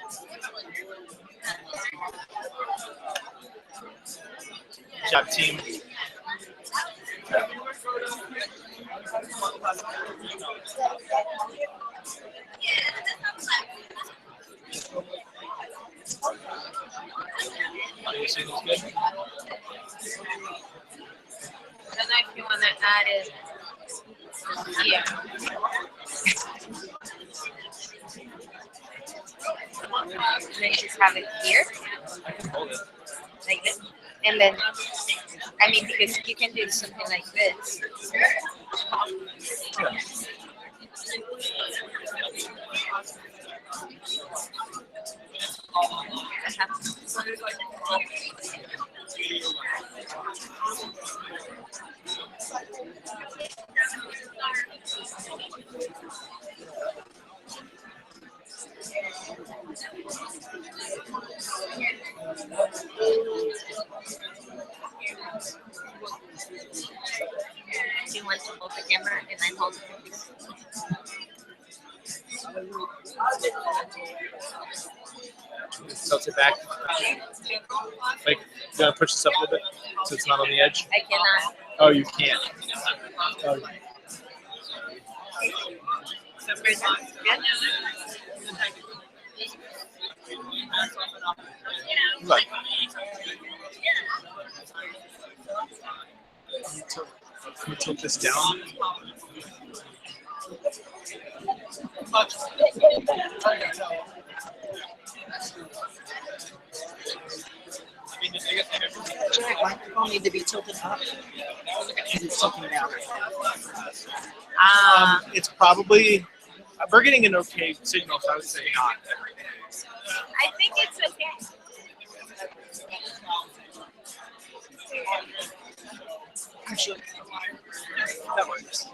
Good job, team. Audio signal's good. I don't know if you want to add it here. And then just have it here, I can hold it. like this. And then, I mean, because you can do something like this. Yeah. Do you want to hold the camera and I hold the computer? Tilt it back. Like, you gotta push this up a little bit so it's not on the edge. I cannot. Oh, you can't. Oh, So first, good. look. Can you tilt this down? Jack, microphone need to be tilted up. It's tilting down. It's probably, we're getting an okay signal, so I would say not. I think it's okay. Actually, that works.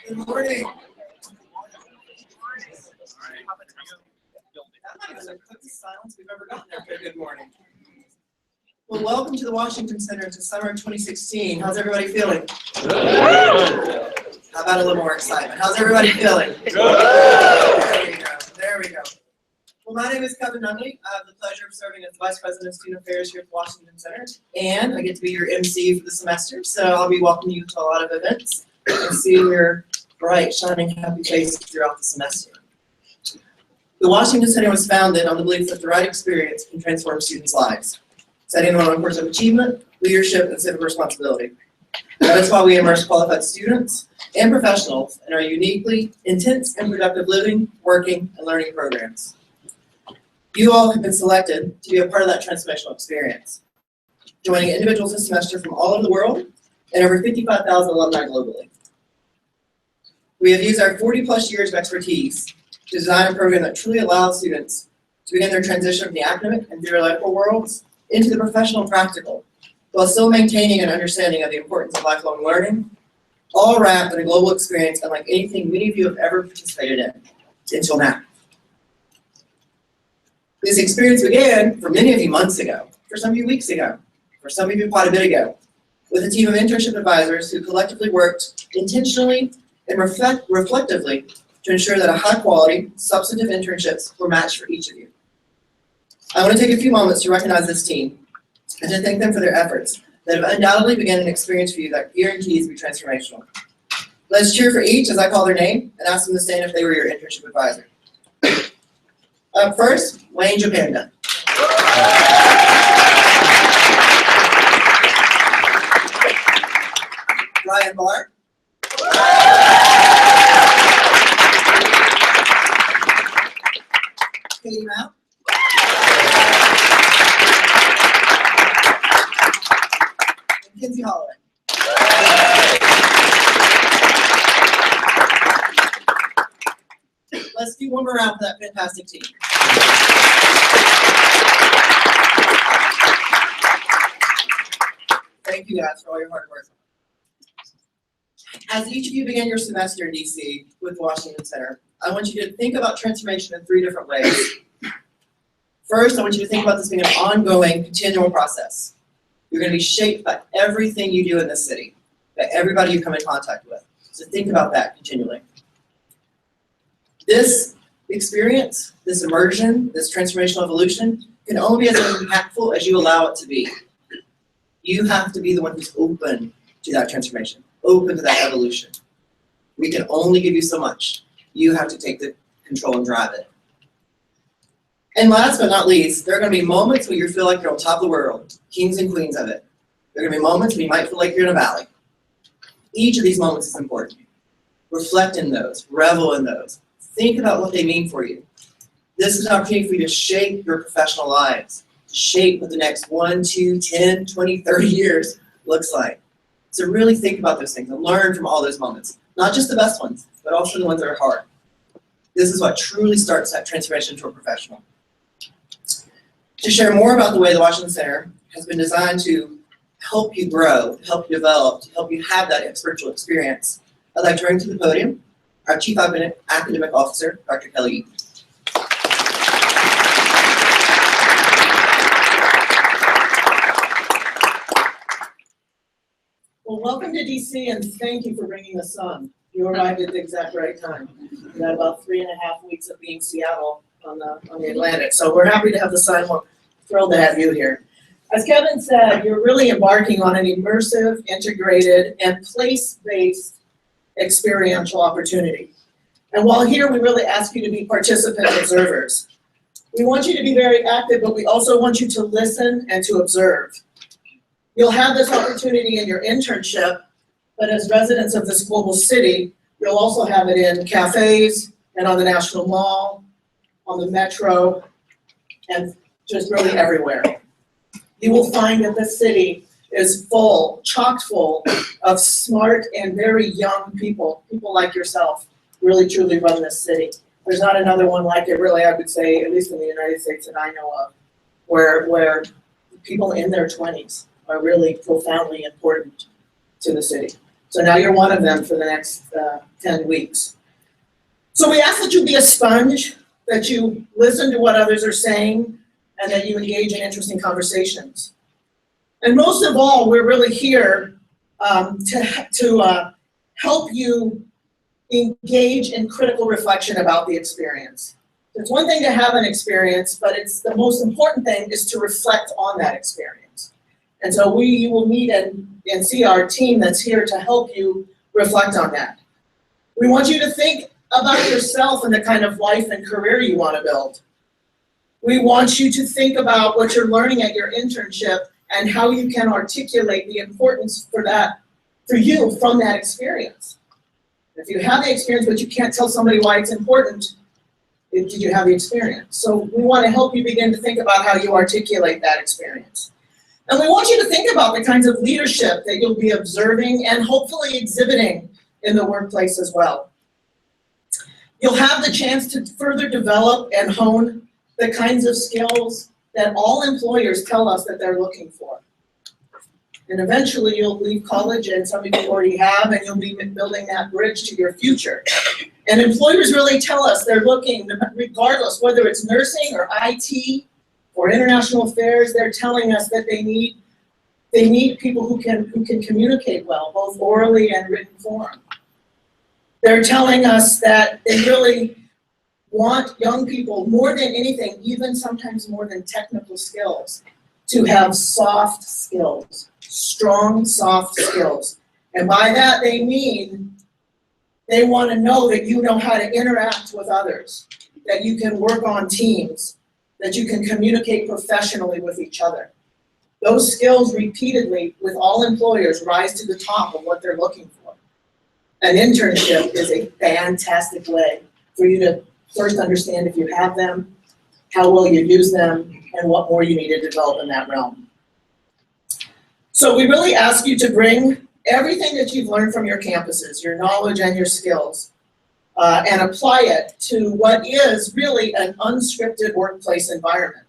Good morning. That's the quickest silence we've ever gotten after a good morning. Well, welcome to the Washington Center to summer 2016. How's everybody feeling? Good. How about a little more excitement? How's everybody feeling? Good. There we go. There we go. Well, my name is Kevin Nunley. I have the pleasure of serving as Vice President of Student Affairs here at the Washington Center, and I get to be your MC for the semester, so I'll be welcoming you to a lot of events and see your bright, shining, happy faces throughout the semester. The Washington Center was founded on the belief that the right experience can transform students' lives, setting them on a course of achievement, leadership, and civic responsibility. That is why we immerse qualified students and professionals in our uniquely intense and productive living, working, and learning programs. You all have been selected to be a part of that transformational experience, joining individuals this semester from all over the world and over 55,000 alumni globally. We have used our 40-plus years of expertise to design a program that truly allows students to begin their transition from the academic and theoretical worlds into the professional and practical, while still maintaining an understanding of the importance of lifelong learning, all wrapped in a global experience unlike anything many of you have ever participated in until now. This experience began for many of you months ago, for some of you weeks ago, for some of you quite a bit ago, with a team of internship advisors who collectively worked intentionally and reflectively to ensure that a high-quality, substantive internships were matched for each of you. I want to take a few moments to recognize this team and to thank them for their efforts that have undoubtedly begun an experience for you that guarantees to be transformational. Let's cheer for each as I call their name and ask them to stand if they were your internship advisor. Up first, Wayne Japanda. Ryan Barr. Katie Mount. And Kinsey Holloway. Let's do one more round for that fantastic team. Thank you guys for all your hard work. As each of you begin your semester in DC with Washington Center, I want you to think about transformation in 3 different ways. First, I want you to think about this being an ongoing, continual process. You're going to be shaped by everything you do in this city, by everybody you come in contact with. So think about that continually. This experience, this immersion, this transformational evolution can only be as impactful as you allow it to be. You have to be the one who's open to that transformation, open to that evolution. We can only give you so much. You have to take the control and drive it. And last but not least, there are going to be moments where you feel like you're on top of the world, kings and queens of it. There are going to be moments when you might feel like you're in a valley. Each of these moments is important. Reflect in those, revel in those. Think about what they mean for you. This is an opportunity for you to shape your professional lives, to shape what the next 1, 2, 10, 20, 30 years looks like. So really think about those things and learn from all those moments. Not just the best ones, but also the ones that are hard. This is what truly starts that transformation to a professional. To share more about the way the Washington Center has been designed to help you grow, to help you develop, to help you have that spiritual experience, I'd like to bring to the podium our Chief Academic Officer, Dr. Kelly Eaton. Well, welcome to DC, and thank you for bringing the sun. You arrived at the exact right time. You had about 3.5 weeks of being Seattle on the Atlantic, so we're happy to have the sun. We're thrilled to have you here. As Kevin said, you're really embarking on an immersive, integrated, and place-based experiential opportunity. And while here, we really ask you to be participant observers. We want you to be very active, but we also want you to listen and to observe. You'll have this opportunity in your internship, but as residents of this global city, you'll also have it in cafes and on the National Mall, on the Metro, and just really everywhere. You will find that this city is full, chock full of smart and very young people, people like yourself, really truly run this city. There's not another one like it, really, I would say, at least in the United States that I know of, where people in their 20s are really profoundly important to the city. So now you're one of them for the next 10 weeks. So we ask that you be a sponge, that you listen to what others are saying, and that you engage in interesting conversations. And most of all, we're really here to help you engage in critical reflection about the experience. It's one thing to have an experience, but it's the most important thing is to reflect on that experience. And so you will meet and see our team that's here to help you reflect on that. We want you to think about yourself and the kind of life and career you want to build. We want you to think about what you're learning at your internship and how you can articulate the importance for you from that experience. If you have the experience but you can't tell somebody why it's important, did you have the experience? So we want to help you begin to think about how you articulate that experience. And we want you to think about the kinds of leadership that you'll be observing and hopefully exhibiting in the workplace as well. You'll have the chance to further develop and hone the kinds of skills that all employers tell us that they're looking for. And eventually you'll leave college, and some of you already have, and you'll be building that bridge to your future. And employers really tell us they're looking, regardless whether it's nursing or IT or international affairs, they're telling us that they need people who can communicate well, both orally and written form. They're telling us that they really want young people, more than anything, even sometimes more than technical skills, to have soft skills, strong, soft skills. And by that, they mean they want to know that you know how to interact with others, that you can work on teams, that you can communicate professionally with each other. Those skills repeatedly with all employers rise to the top of what they're looking for. An internship is a fantastic way for you to first understand if you have them, how well you use them, and what more you need to develop in that realm. So we really ask you to bring everything that you've learned from your campuses, your knowledge and your skills, and apply it to what is really an unscripted workplace environment.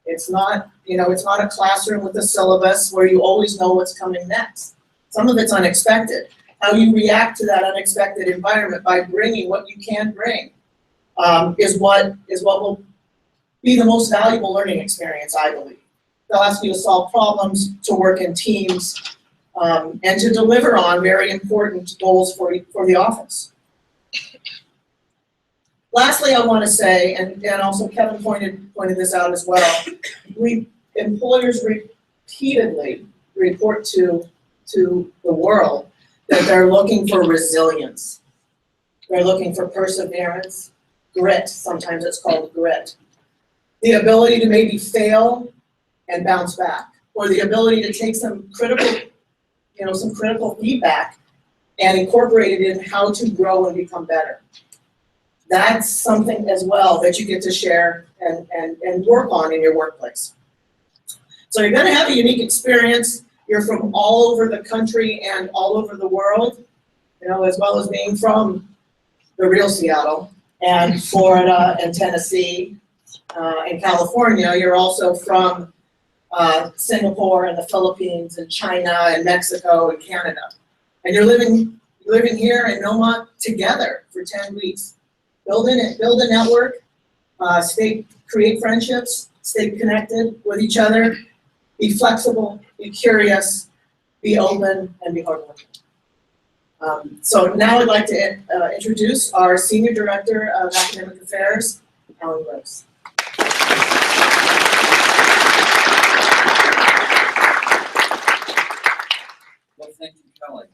It's not, it's not a classroom with a syllabus where you always know what's coming next. Some of it's unexpected. How you react to that unexpected environment by bringing what you can bring is what will be the most valuable learning experience, I believe. They'll ask you to solve problems, to work in teams, and to deliver on very important goals for the office. Lastly, I want to say, and also Kevin pointed this out as well, employers repeatedly report to the world that they're looking for resilience. They're looking for perseverance, grit, sometimes it's called grit. The ability to maybe fail and bounce back, or the ability to take some critical feedback and incorporate it in how to grow and become better. That's something as well that you get to share and work on in your workplace. So you're gonna have a unique experience. You're from all over the country and all over the world, as well as being from the real Seattle and Florida and Tennessee and California. You're also from Singapore and the Philippines and China and Mexico and Canada. And you're living here in Nomont together for 10 weeks. Build a network, create friendships, stay connected with each other, be flexible, be curious, be open, and be hardworking. So now I'd like to introduce our Senior Director of Academic Affairs, Alan Gross. Well, thank you, Kelly.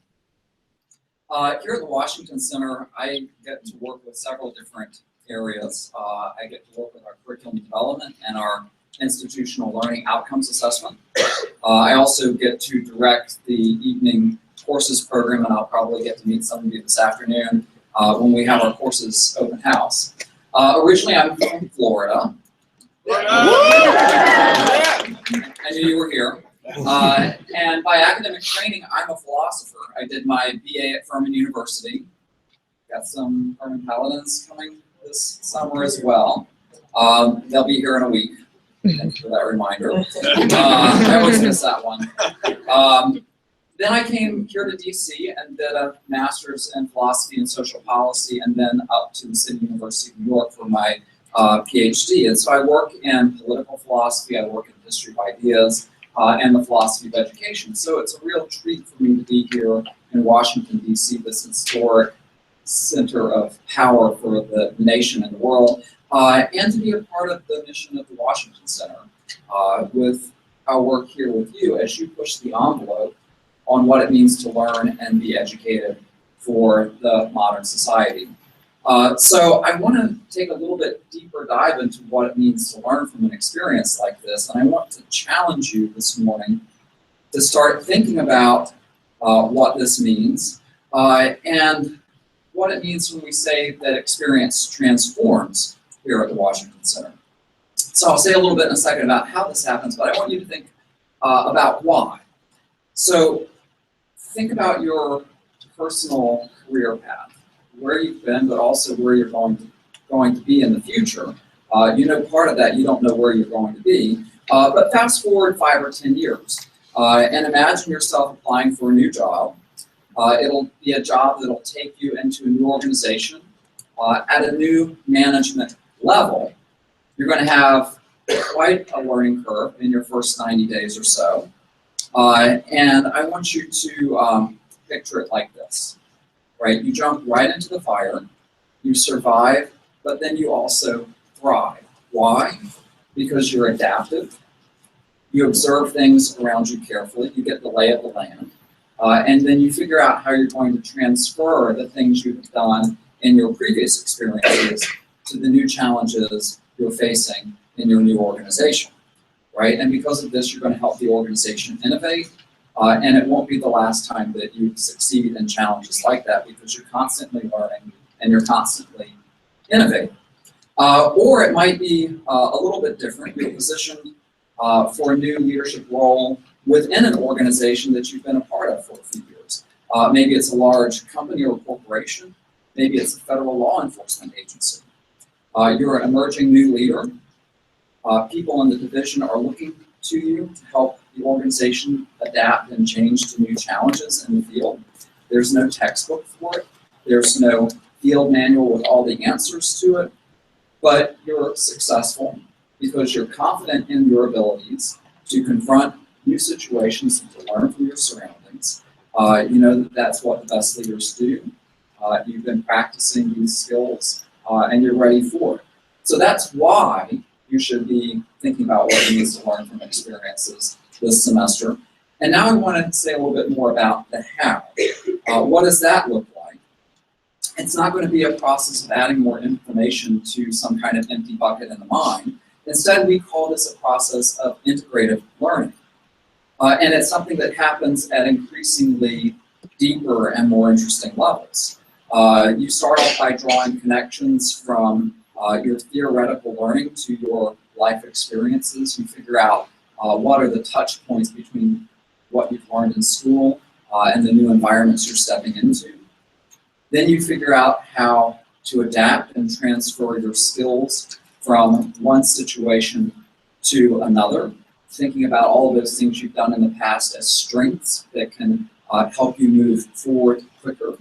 Here at the Washington Center, I get to work with several different areas. I get to work with our curriculum development and our institutional learning outcomes assessment. I also get to direct the evening courses program, and I'll probably get to meet some of you this afternoon when we have our courses open house. Originally, I'm from Florida. I knew you were here. And by academic training, I'm a philosopher. I did my BA at Furman University. Got some Furman Paladins coming this summer as well. They'll be here in a week. Thanks for that reminder. I always miss that one. Then I came here to DC and did a master's in philosophy and social policy, and then up to the City University of New York for my PhD. And so I work in political philosophy, I work in history of ideas, and the philosophy of education. So it's a real treat for me to be here in Washington, D.C., this historic center of power for the nation and the world, and to be a part of the mission of the Washington Center with our work here with you as you push the envelope on what it means to learn and be educated for the modern society. So I want to take a little bit deeper dive into what it means to learn from an experience like this, and I want to challenge you this morning to start thinking about what this means and what it means when we say that experience transforms here at the Washington Center. So I'll say a little bit in a second about how this happens, but I want you to think about why. So think about your personal career path, where you've been, but also where you're going to be in the future. Part of that, you don't know where you're going to be, but fast forward 5 or 10 years and imagine yourself applying for a new job. It'll be a job that'll take you into a new organization at a new management level. You're going to have quite a learning curve in your first 90 days or so. And I want you to picture it like this, right? You jump right into the fire, you survive, but then you also thrive. Why? Because you're adaptive, you observe things around you carefully, you get the lay of the land, and then you figure out how you're going to transfer the things you've done in your previous experiences to the new challenges you're facing in your new organization, right? And because of this, you're going to help the organization innovate, and it won't be the last time that you succeed in challenges like that because you're constantly learning and you're constantly innovating. Or it might be a little bit different. You're positioned for a new leadership role within an organization that you've been a part of for a few years. Maybe it's a large company or corporation. Maybe it's a federal law enforcement agency. You're an emerging new leader. People in the division are looking to you to help the organization adapt and change to new challenges in the field. There's no textbook for it. There's no field manual with all the answers to it. But you're successful because you're confident in your abilities to confront new situations and to learn from your surroundings. You know that that's what the best leaders do. You've been practicing these skills and you're ready for it. So that's why you should be thinking about what you need to learn from experiences this semester. And now I want to say a little bit more about the how. What does that look like? It's not going to be a process of adding more information to some kind of empty bucket in the mind. Instead, we call this a process of integrative learning. And it's something that happens at increasingly deeper and more interesting levels. You start off by drawing connections from your theoretical learning to your life experiences. You figure out what are the touch points between what you've learned in school and the new environments you're stepping into. Then you figure out how to adapt and transfer your skills from one situation to another, thinking about all of those things you've done in the past as strengths that can help you move forward quicker,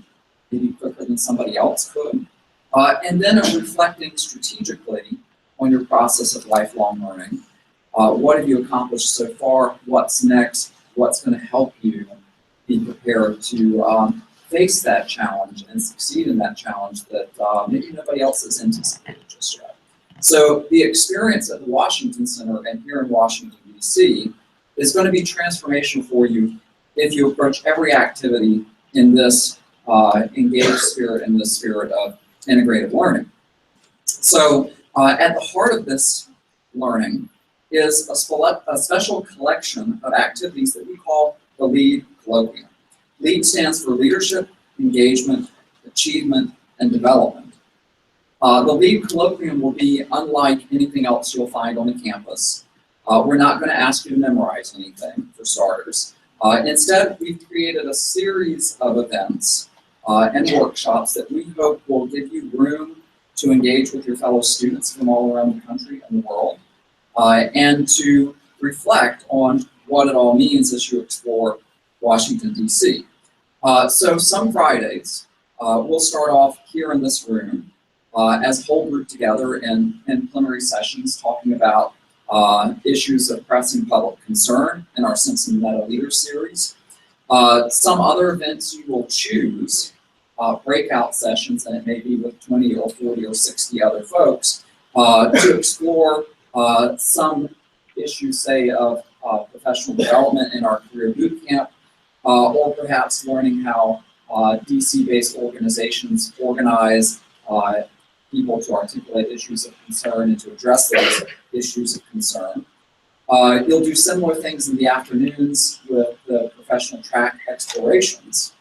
maybe quicker than somebody else could. And then reflecting strategically on your process of lifelong learning. What have you accomplished so far? What's next? What's going to help you be prepared to face that challenge and succeed in that challenge that maybe nobody else has anticipated just yet. So the experience at the Washington Center and here in Washington, D.C. is going to be transformational for you if you approach every activity in this engaged spirit and the spirit of integrative learning. So at the heart of this learning is a special collection of activities that we call the LEAD Colloquium. LEAD stands for Leadership, Engagement, Achievement, and Development. The LEAD Colloquium will be unlike anything else you'll find on the campus. We're not going to ask you to memorize anything, for starters. Instead, we've created a series of events and workshops that we hope will give you room to engage with your fellow students from all around the country and the world, and to reflect on what it all means as you explore Washington, D.C. So some Fridays, we'll start off here in this room as a whole group together in plenary sessions talking about issues of pressing public concern in our Simpson Meta Leader series. Some other events you will choose, breakout sessions, and it may be with 20 or 40 or 60 other folks, to explore some issues, say, of professional development in our career boot camp, or perhaps learning how DC-based organizations organize people to articulate issues of concern and to address those issues of concern. You'll do similar things in the afternoons with the professional track explorations.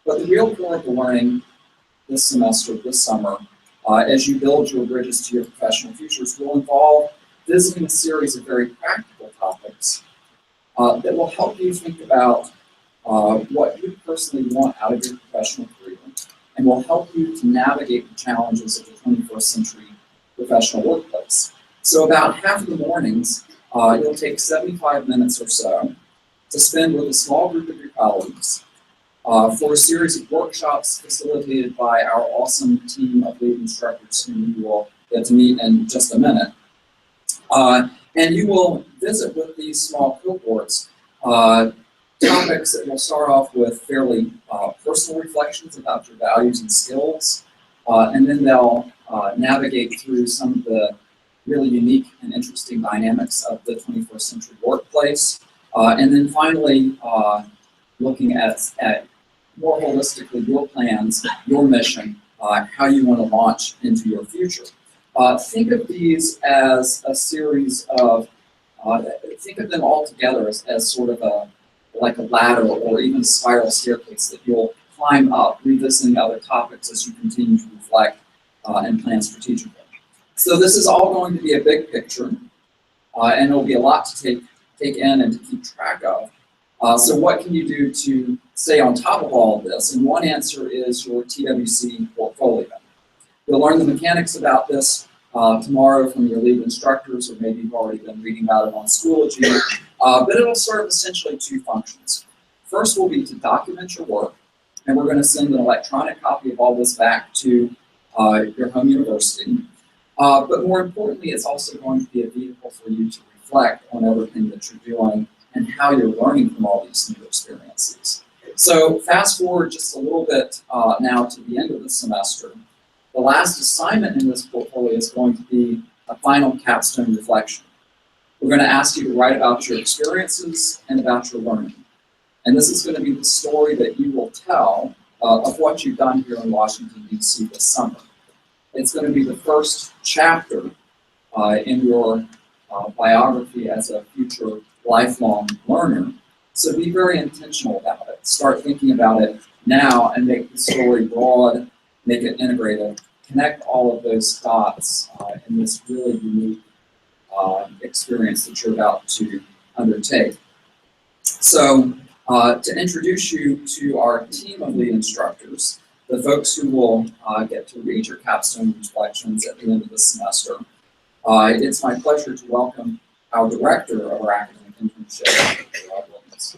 But the real core of the learning this semester, this summer, as you build your bridges to your professional futures, will involve visiting a series of very practical topics that will help you think about what you personally want out of your professional career, and will help you to navigate the challenges of the 21st century professional workplace. So about half of the mornings, you'll take 75 minutes or so to spend with a small group of your colleagues for a series of workshops facilitated by our awesome team of lead instructors whom you will get to meet in just a minute. And you will visit with these small cohorts topics that will start off with fairly personal reflections about your values and skills, and then they'll navigate through some of the really unique and interesting dynamics of the 21st century workplace, and then finally looking at more holistically your plans, your mission, how you want to launch into your future. Think of these as a series of, think of them all together as sort of like a ladder or even a spiral staircase that you'll climb up, revisiting other topics as you continue to reflect and plan strategically. So this is all going to be a big picture, and it'll be a lot to take in and to keep track of. So what can you do to stay on top of all of this? And one answer is your TWC portfolio. You'll learn the mechanics about this tomorrow from your lead instructors, or maybe you've already been reading about it on Schoology, but it'll serve essentially two functions. First will be to document your work, and we're going to send an electronic copy of all this back to your home university. But more importantly, it's also going to be a vehicle for you to reflect on everything that you're doing and how you're learning from all these new experiences. So fast forward just a little bit now to the end of the semester. The last assignment in this portfolio is going to be a final capstone reflection. We're going to ask you to write about your experiences and about your learning. And this is going to be the story that you will tell of what you've done here in Washington, D.C. this summer. It's going to be the first chapter in your biography as a future lifelong learner. So be very intentional about it. Start thinking about it now and make the story broad, make it integrative, connect all of those dots in this really unique experience that you're about to undertake. So to introduce you to our team of lead instructors, the folks who will get to read your capstone reflections at the end of the semester, it's my pleasure to welcome our director of our academic internship, Rod Williams.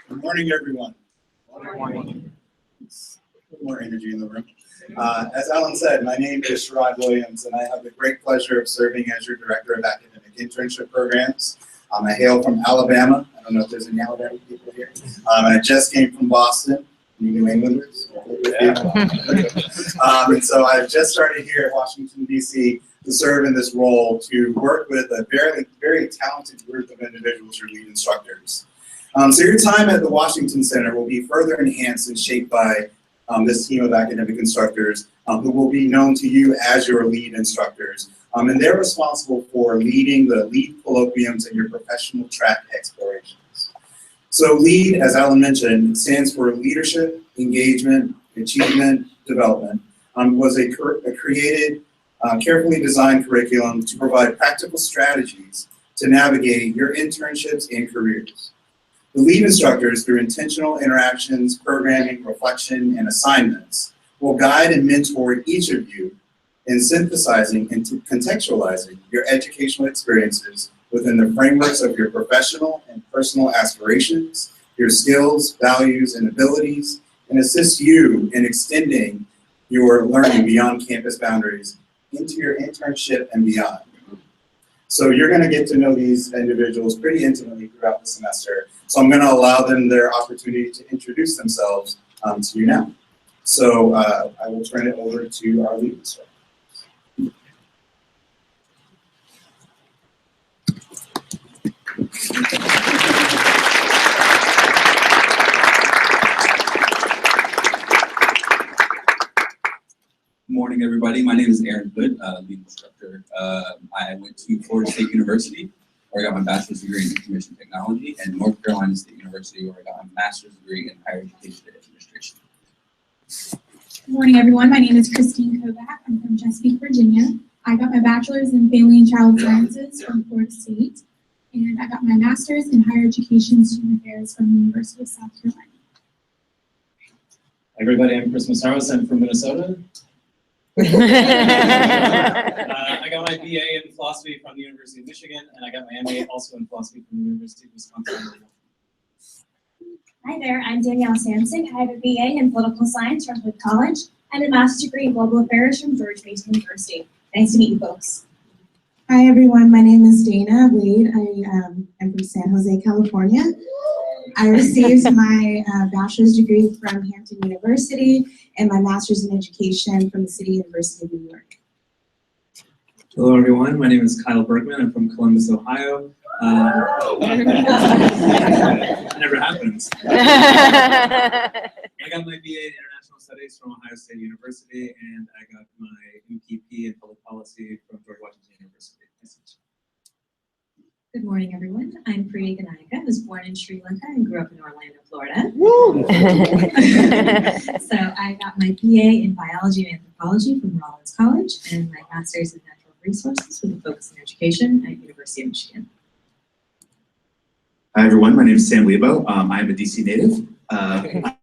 Good morning, everyone. Good morning. More energy in the room. As Alan said, my name is Sherrod Williams, and I have the great pleasure of serving as your Director of Academic Internship Programs. I hail from Alabama. I don't know if there's any Alabama people here. I just came from Boston. Any New Englanders? And so I've just started here at Washington, D.C. to serve in this role to work with a very, very talented group of individuals, your lead instructors. So your time at the Washington Center will be further enhanced and shaped by this team of academic instructors who will be known to you as your lead instructors. And they're responsible for leading the LEAD colloquiums and your professional track explorations. So LEAD, as Alan mentioned, stands for Leadership, Engagement, Achievement, Development, was a created, carefully designed curriculum to provide practical strategies to navigate your internships and careers. The lead instructors, through intentional interactions, programming, reflection, and assignments, will guide and mentor each of you in synthesizing and contextualizing your educational experiences within the frameworks of your professional and personal aspirations, your skills, values, and abilities, and assist you in extending your learning beyond campus boundaries into your internship and beyond. So you're going to get to know these individuals pretty intimately throughout the semester. So I'm going to allow them their opportunity to introduce themselves to you now. So I will turn it over to our lead instructor. Good morning, everybody. My name is Aaron Hood, lead instructor. I went to Florida State University, where I got my bachelor's degree in information technology, and North Carolina State University, where I got my master's degree in higher education administration. Good morning, everyone. My name is Christine Kovac. I'm from Chesapeake, Virginia. I got my bachelor's in family and child sciences from Florida State, and I got my master's in higher education student affairs from the University of South Carolina. Everybody, I'm Chris Masaros. I'm from Minnesota. I got my BA in philosophy from the University of Michigan, and I got my MA also in philosophy from the University of Wisconsin. Hi there, I'm Danielle Sansing. I have a BA in political science from Hood College and a master's degree in global affairs from George Mason University. Nice to meet you folks. Hi everyone, my name is Dana Wade. I'm from San Jose, California. I received my bachelor's degree from Hampton University and my master's in education from the City University of New York. Hello everyone, my name is Kyle Bergman. I'm from Columbus, Ohio. It never happens. I got my BA in International Studies from Ohio State University, and I got my MPP in Public Policy from George Washington University. Good morning, everyone. I'm Priya Ganayaka. I was born in Sri Lanka and grew up in Orlando, Florida. So I got my BA in Biology and Anthropology from Rollins College and my Master's in Natural Resources with a focus in education at University of Michigan. Hi, everyone. My name is Sam Lebo. I'm a DC native. I